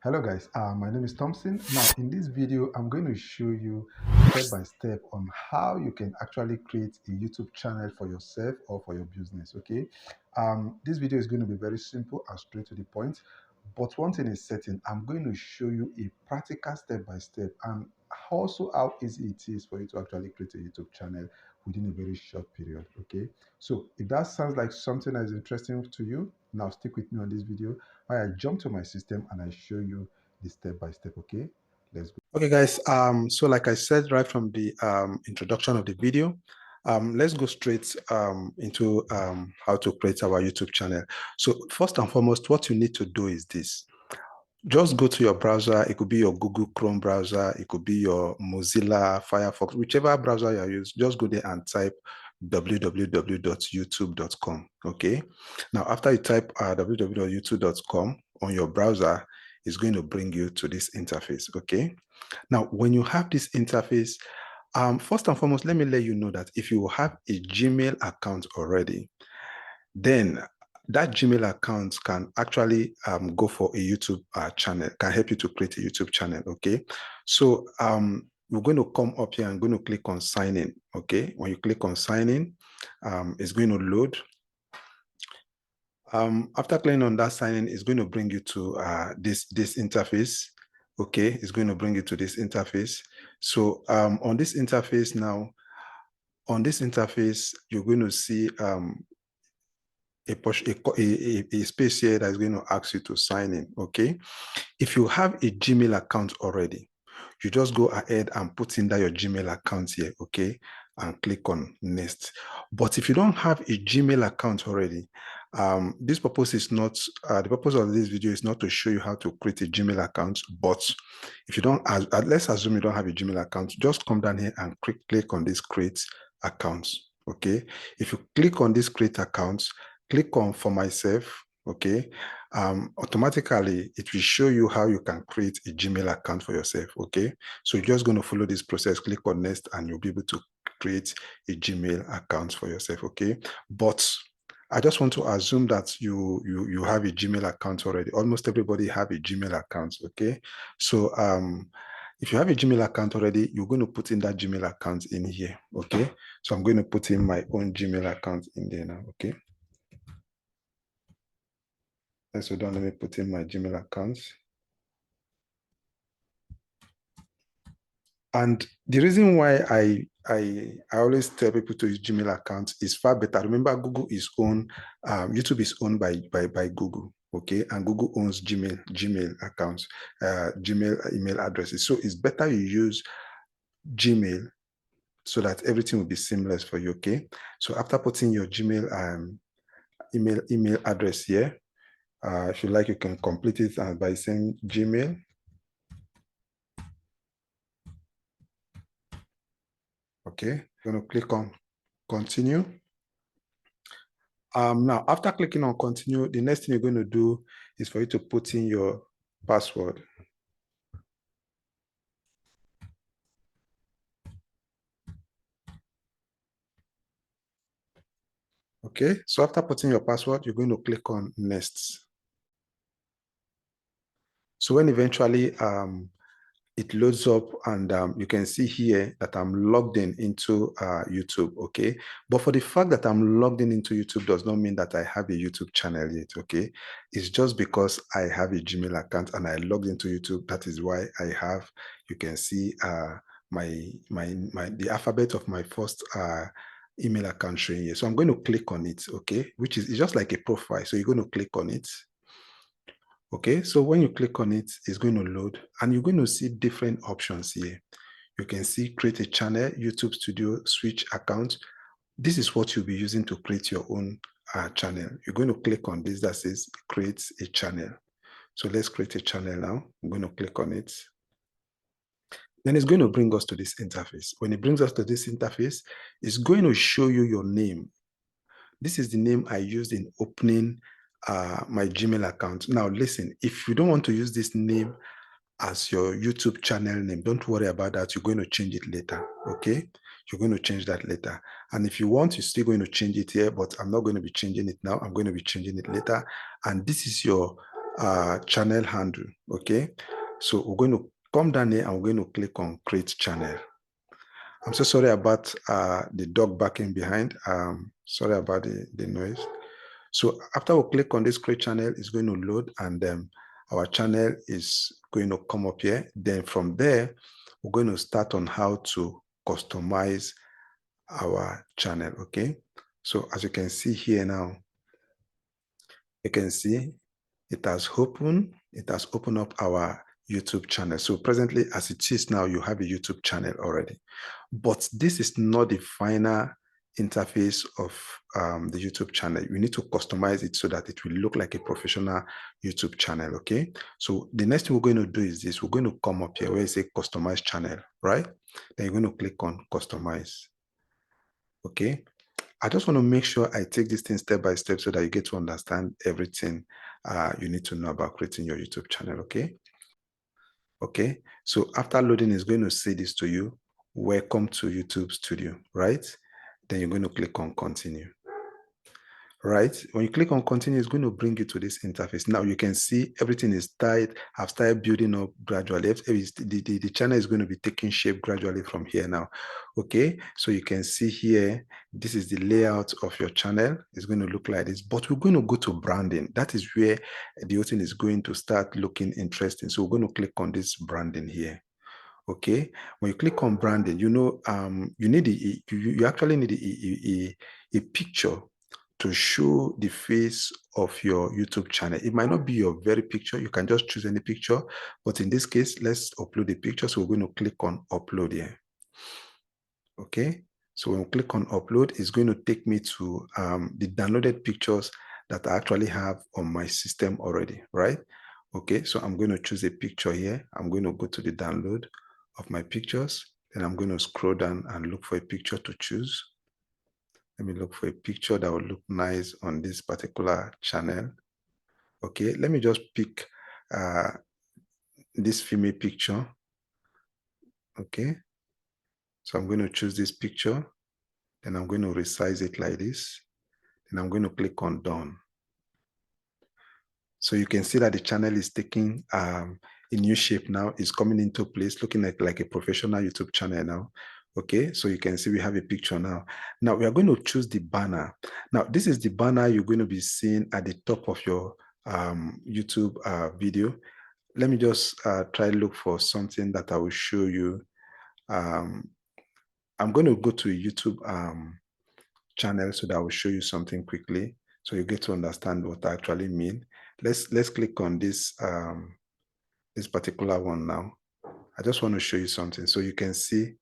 Hello guys, my name is Thompson. Now in this video, I'm going to show you step by step on how you can actually create a YouTube channel for yourself or for your business, okay? This video is going to be very simple and straight to the point, but one thing is certain, I'm going to show you a practical step by step and also how easy it is for you to actually create a YouTube channel within a very short period, okay? So if that sounds like something that is interesting to you, now stick with me on this video. I jump to my system and I show you the step by step. Okay, let's go. Okay, guys. So like I said right from the introduction of the video, let's go straight into how to create our YouTube channel. So first and foremost, what you need to do is this. Just go to your browser. It could be your Google Chrome browser. It could be your Mozilla Firefox, whichever browser you use. Just go there and type www.youtube.com. Okay. Now, after you type www.youtube.com on your browser, it's going to bring you to this interface. Okay. Now, when you have this interface, first and foremost, let me let you know that if you have a Gmail account already, then that Gmail account can actually go for a YouTube channel, can help you to create a YouTube channel, okay? So we're going to come up here and going to click on sign in, okay? When you click on sign in, it's going to load. After clicking on that sign in, it's going to bring you to this interface, okay? It's going to bring you to this interface. So on this interface now, you're going to see a space here that is going to ask you to sign in, okay? If you have a Gmail account already, you just go ahead and put in that your Gmail account here, okay? And click on next. But if you don't have a Gmail account already, this purpose is not, the purpose of this video is not to show you how to create a Gmail account, but if you don't, let's assume you don't have a Gmail account, just come down here and click on this create accounts, okay? If you click on this create accounts, click on for myself, okay? Automatically, it will show you how you can create a Gmail account for yourself, okay? So you're just going to follow this process, click on next, and you'll be able to create a Gmail account for yourself, okay? But I just want to assume that you have a Gmail account already. Almost everybody have a Gmail account, okay? So if you have a Gmail account already, you're going to put in that Gmail account in here, okay? So I'm going to put in my own Gmail account in there now, okay? So don't let me put in my Gmail account. And the reason why I always tell people to use Gmail account is far better. Remember, Google is owned, YouTube is owned by Google, okay? And Google owns Gmail accounts, Gmail email addresses. So it's better you use Gmail so that everything will be seamless for you, okay? So after putting your Gmail email address here, if you like, you can complete it by saying Gmail. Okay, I'm going to click on continue. Now, after clicking on continue, the next thing you're going to do is for you to put in your password. Okay, so after putting your password, you're going to click on next. So when eventually it loads up and you can see here that I'm logged into YouTube, okay? But for the fact that I'm logged into YouTube does not mean that I have a YouTube channel yet, okay? It's just because I have a Gmail account and I logged into YouTube. That is why I have, you can see the alphabet of my first email account showing here. So I'm going to click on it, okay? Which is, it's just like a profile. So you're going to click on it. Okay, so when you click on it, it's going to load and you're going to see different options here. You can see create a channel, YouTube Studio, switch account. This is what you'll be using to create your own channel. You're going to click on this that says create a channel. So let's create a channel now. I'm going to click on it. Then it's going to bring us to this interface. When it brings us to this interface, it's going to show you your name. This is the name I used in opening my Gmail account. Now, listen, if you don't want to use this name as your YouTube channel name, don't worry about that. You're going to change it later, okay? You're going to change that later. And if you want, you're still going to change it here, but I'm not going to be changing it now. I'm going to be changing it later. And this is your channel handle. Okay, so we're going to come down here and we're going to click on create channel. I'm so sorry about the dog barking behind. Sorry about the noise. So after we click on this create channel, it's going to load, and our channel is going to come up here. Then from there, we're going to start on how to customize our channel. Okay, so as you can see here now, you can see it has opened up our YouTube channel. So presently, as it is now, you have a YouTube channel already. But this is not the final interface of the YouTube channel. You need to customize it so that it will look like a professional YouTube channel, okay? So the next thing we're going to do is this. We're going to come up here where it says customize channel, right? Then you're going to click on customize, okay? I just want to make sure I take this thing step by step so that you get to understand everything you need to know about creating your YouTube channel, okay? Okay, so after loading, it's going to say this to you. Welcome to YouTube Studio, right? Then you're going to click on continue. Right? When you click on continue, it's going to bring you to this interface. Now you can see everything is tight. I've started building up gradually. The channel is going to be taking shape gradually from here now. Okay, so you can see here, this is the layout of your channel. It's going to look like this, but we're going to go to branding. That is where the whole thing is going to start looking interesting. So we're going to click on this branding here. Okay, when you click on branding, you know, you need you actually need a picture to show the face of your YouTube channel. It might not be your very picture. You can just choose any picture, but in this case, let's upload a picture. So we're going to click on upload here. Okay, so when we click on upload, it's going to take me to the downloaded pictures that I actually have on my system already, right? Okay, so I'm going to choose a picture here. I'm going to go to the download of my pictures. Then I'm going to scroll down and look for a picture to choose. Let me look for a picture that will look nice on this particular channel. Okay, let me just pick this female picture. Okay, so I'm going to choose this picture. Then I'm going to resize it like this. Then I'm going to click on done. So you can see that the channel is taking a new shape now. It's coming into place, looking like a professional YouTube channel now. Okay, so you can see we have a picture now. Now we are going to choose the banner. Now this is the banner you're going to be seeing at the top of your YouTube video. Let me just try to look for something that I will show you. I'm going to go to a YouTube channel so that I will show you something quickly, so you get to understand what I actually mean. Let's click on this this particular one now. I just want to show you something so you can see.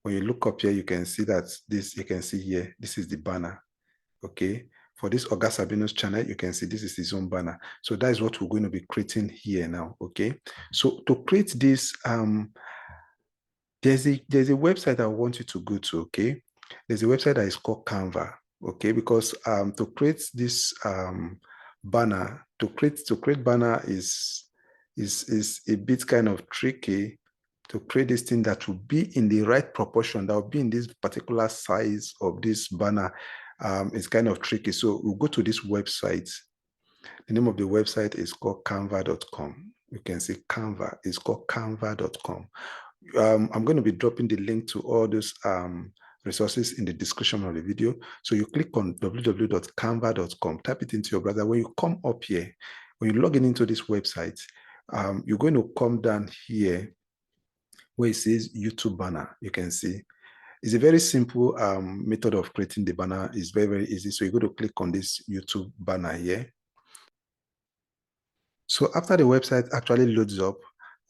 When you look up here, you can see that this, you can see here, this is the banner. Okay, for this Oga Sabino's channel, you can see this is his own banner. So that is what we're going to be creating here now. Okay, so to create this, there's a website I want you to go to. Okay, there's a website that is called Canva. Okay, because to create this banner, to create banner is a bit kind of tricky. To create this thing that will be in the right proportion, that will be in this particular size of this banner, is kind of tricky. So we'll go to this website. The name of the website is called canva.com. You can see Canva is called canva.com. I'm going to be dropping the link to all those resources in the description of the video. So you click on www.canva.com, type it into your browser. When you come up here, when you log into this website, you're going to come down here where it says YouTube banner. You can see it's a very simple method of creating the banner. It's very, very easy. So you're going to click on this YouTube banner here. So after the website actually loads up,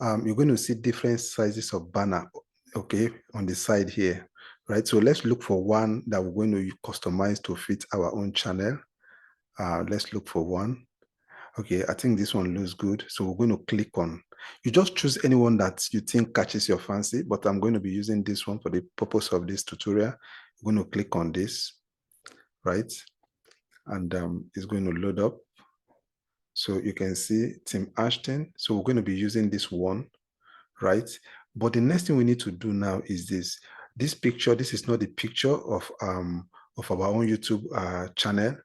you're going to see different sizes of banner, okay, on the side here, right? So let's look for one that we're going to customize to fit our own channel. Let's look for one. Okay, I think this one looks good. So we're going to click on, you just choose anyone that you think catches your fancy, but I'm going to be using this one for the purpose of this tutorial. We're going to click on this, right? And it's going to load up. So you can see Tim Ashton. So we're going to be using this one, right? But the next thing we need to do now is this. This picture, this is not the picture of our own YouTube channel.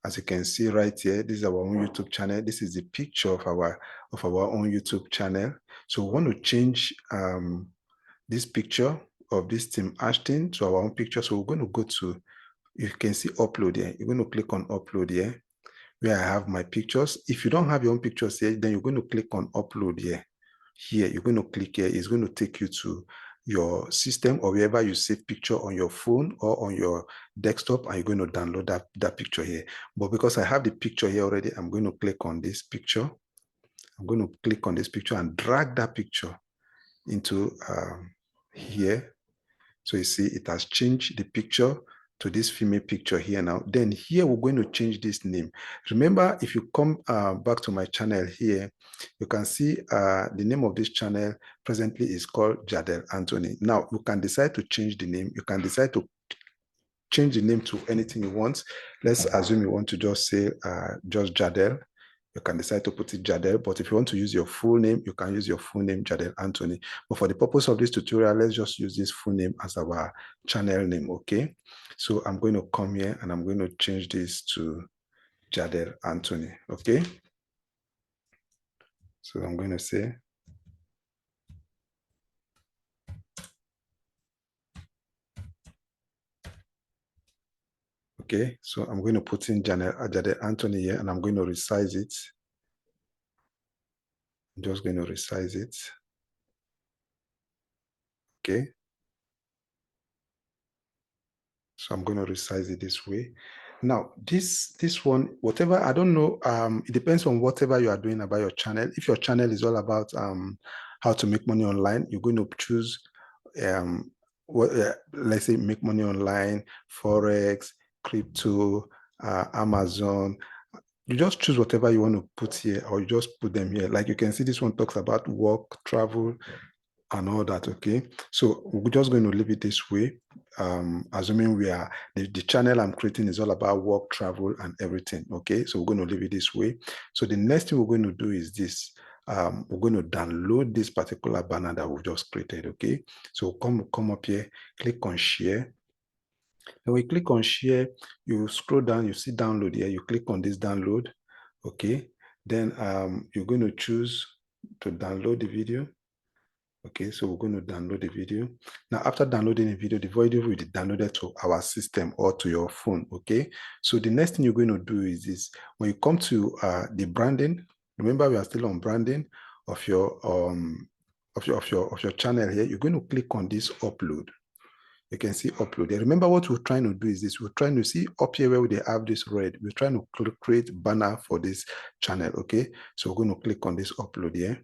As you can see right here, this is our own YouTube channel. This is the picture of our own YouTube channel. So we want to change this picture of this Team Ashton to our own picture. So we're going to go to, you can see upload here. You're going to click on upload here, where I have my pictures. If you don't have your own pictures here, then you're going to click on upload here. Here, you're going to click here. It's going to take you to your system or wherever you save picture on your phone or on your desktop, and you're going to download that picture here. But because I have the picture here already, I'm going to click on this picture. I'm going to click on this picture and drag that picture into here. So you see it has changed the picture to this female picture here now. Then here we're going to change this name. Remember, if you come back to my channel here, you can see the name of this channel presently is called Jadel Anthony. Now you can decide to change the name. You can decide to change the name to anything you want. Let's assume you want to just say just Jadel. You can decide to put it Jadel, but if you want to use your full name, you can use your full name, Jadel Anthony. But for the purpose of this tutorial, let's just use this full name as our channel name, okay? So I'm going to come here and I'm going to change this to Jadel Anthony, okay? So I'm going to say, okay, so I'm going to put in Jadel Anthony here and I'm going to resize it. I'm just going to resize it. Okay. So I'm going to resize it this way. Now, this one, whatever, I don't know, it depends on whatever you are doing about your channel. If your channel is all about how to make money online, you're going to choose, let's say, make money online, Forex, crypto, Amazon. You just choose whatever you want to put here, or you just put them here. Like you can see, this one talks about work, travel, and all that, okay? So we're just going to leave it this way, assuming we are, the channel I'm creating is all about work, travel, and everything, okay? So we're going to leave it this way. So the next thing we're going to do is this. We're going to download this particular banner that we've just created, okay? So come up here, click on share. When we click on share, you scroll down, you see download here, you click on this download, okay? Then you're going to choose to download the video. Okay, so we're going to download the video. Now, after downloading the video will be downloaded to our system or to your phone, okay? So the next thing you're going to do is this. When you come to the branding, remember we are still on branding of your channel here. You're going to click on this upload. You can see upload. Remember what we're trying to do is this. We're trying to see up here where they have this red. We're trying to create banner for this channel, okay? So we're going to click on this upload here.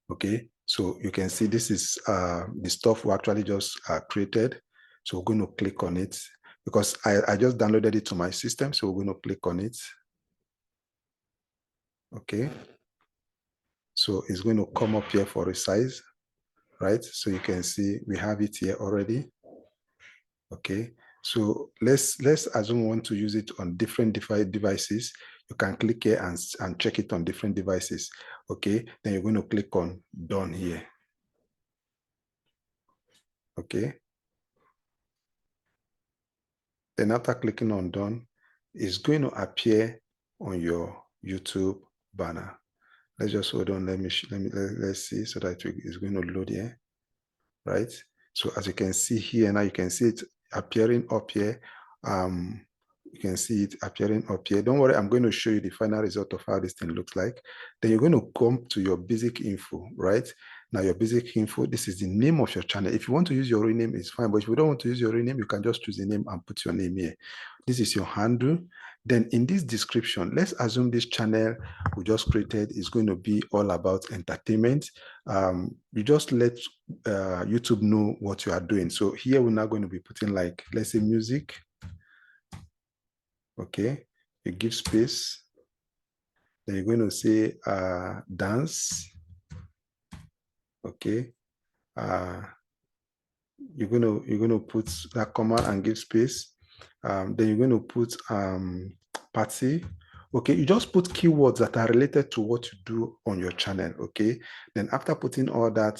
Okay, so you can see this is the stuff we actually just created. So we're going to click on it because I just downloaded it to my system. So we're going to click on it. Okay, so it's going to come up here for resize, right? So you can see we have it here already. Okay, so let's assume we want to use it on different devices. You can click here and check it on different devices. Okay, then you're going to click on done here. Okay, then after clicking on done, it's going to appear on your YouTube banner. Let's just hold on. Let's see so that it's going to load here, right? So as you can see here now, you can see it appearing up here. You can see it appearing up here. Don't worry, I'm going to show you the final result of how this thing looks like. Then you're going to come to your basic info, right? Now your basic info, this is the name of your channel. If you want to use your real name, it's fine. But if you don't want to use your real name, you can just choose the name and put your name here. This is your handle. Then in this description, let's assume this channel we just created is going to be all about entertainment. You just let YouTube know what you are doing. So here we're now going to be putting like, let's say music. Okay, you give space. Then you're going to say dance. Okay, you're going to put that comma and give space. Then you're going to put party. Okay, you just put keywords that are related to what you do on your channel. Okay, then after putting all that,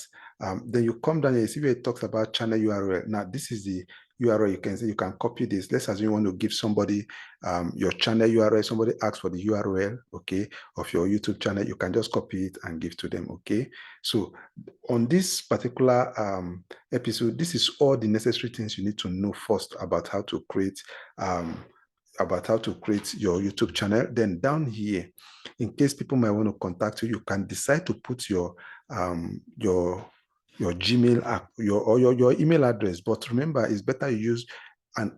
then you come down here, you see where it talks about channel URL. Now this is the URL, you can say you can copy this. Let's assume you want to give somebody your channel URL. Somebody asks for the URL, okay, of your YouTube channel. You can just copy it and give to them, okay. So on this particular episode, this is all the necessary things you need to know first about how to create your YouTube channel. Then down here, in case people might want to contact you, you can decide to put your Gmail app, your email address. But remember, it's better you use an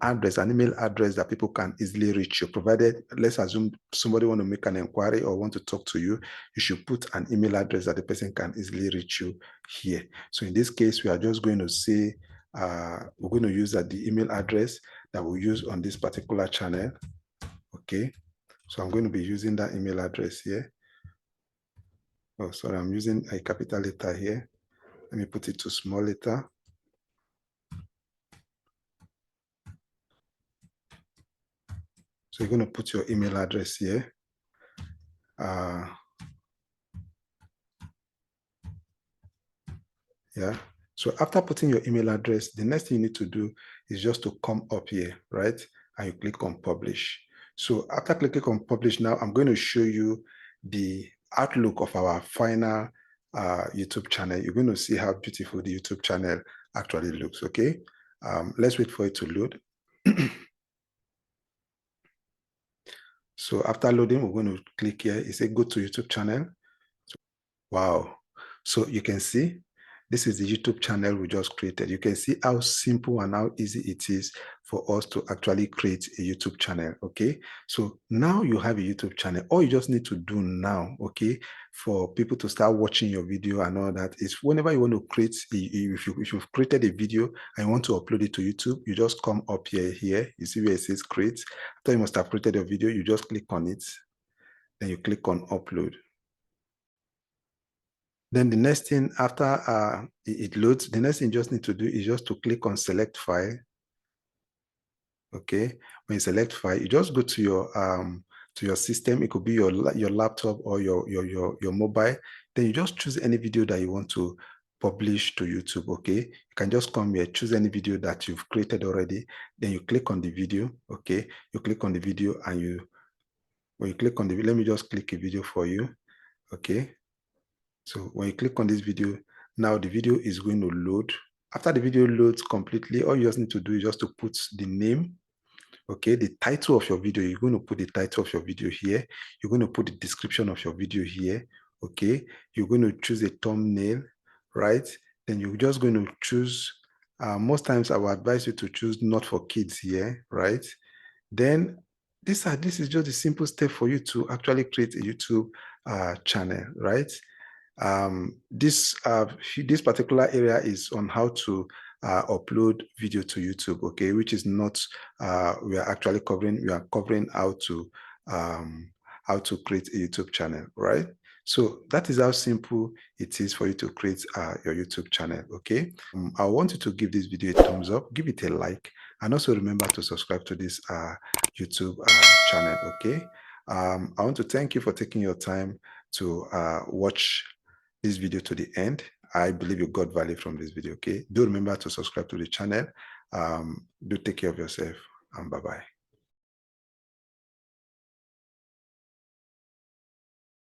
email address that people can easily reach you. Provided, let's assume somebody want to make an inquiry or want to talk to you, you should put an email address that the person can easily reach you here. So in this case, we are just going to say, we're going to use the email address that we use on this particular channel. Okay. So I'm going to be using that email address here. Oh, sorry, I'm using a capital letter here. Let me put it to small letter. So you're going to put your email address here. Yeah. So after putting your email address, the next thing you need to do is just to come up here, right? And you click on publish. So after clicking on publish, now I'm going to show you the outlook of our final YouTube channel. You're going to see how beautiful the YouTube channel actually looks, okay? Let's wait for it to load. So after loading, we're going to click here. It says go to YouTube channel. Wow. So you can see this is the YouTube channel we just created. You can see how simple and how easy it is for us to actually create a YouTube channel, okay? So now you have a YouTube channel. All you just need to do now, okay, for people to start watching your video and all that is whenever you want to create, if you've created a video and you want to upload it to YouTube, you just come up here. You see where it says create. After you must have created a video, you just click on it. Then you click on upload. Then the next thing after it loads, the next thing you just need to do is just to click on select file. Okay, when you select file, you just go to your system. It could be your laptop or your mobile. Then you just choose any video that you want to publish to YouTube. Okay, you can just come here, choose any video that you've created already. Then you click on the video. Okay, you click on the video and when you click on the, let me just click a video for you. Okay. So when you click on this video, now the video is going to load. After the video loads completely, all you just need to do is just to put the name, okay, the title of your video. You're going to put the title of your video here. You're going to put the description of your video here, okay. You're going to choose a thumbnail, right? Then you're just going to choose, most times I will advise you to choose not for kids here, right? Then this is just a simple step for you to actually create a YouTube channel, right? This particular area is on how to upload video to YouTube, okay, which is not we are actually covering. We are covering how to create a YouTube channel, right? So that is how simple it is for you to create your YouTube channel, okay? I want you to give this video a thumbs up, give it a like, and also remember to subscribe to this YouTube channel, okay? I want to thank you for taking your time to watch this video to the end. I believe you got value from this video, okay? Do remember to subscribe to the channel. Do take care of yourself, and bye-bye.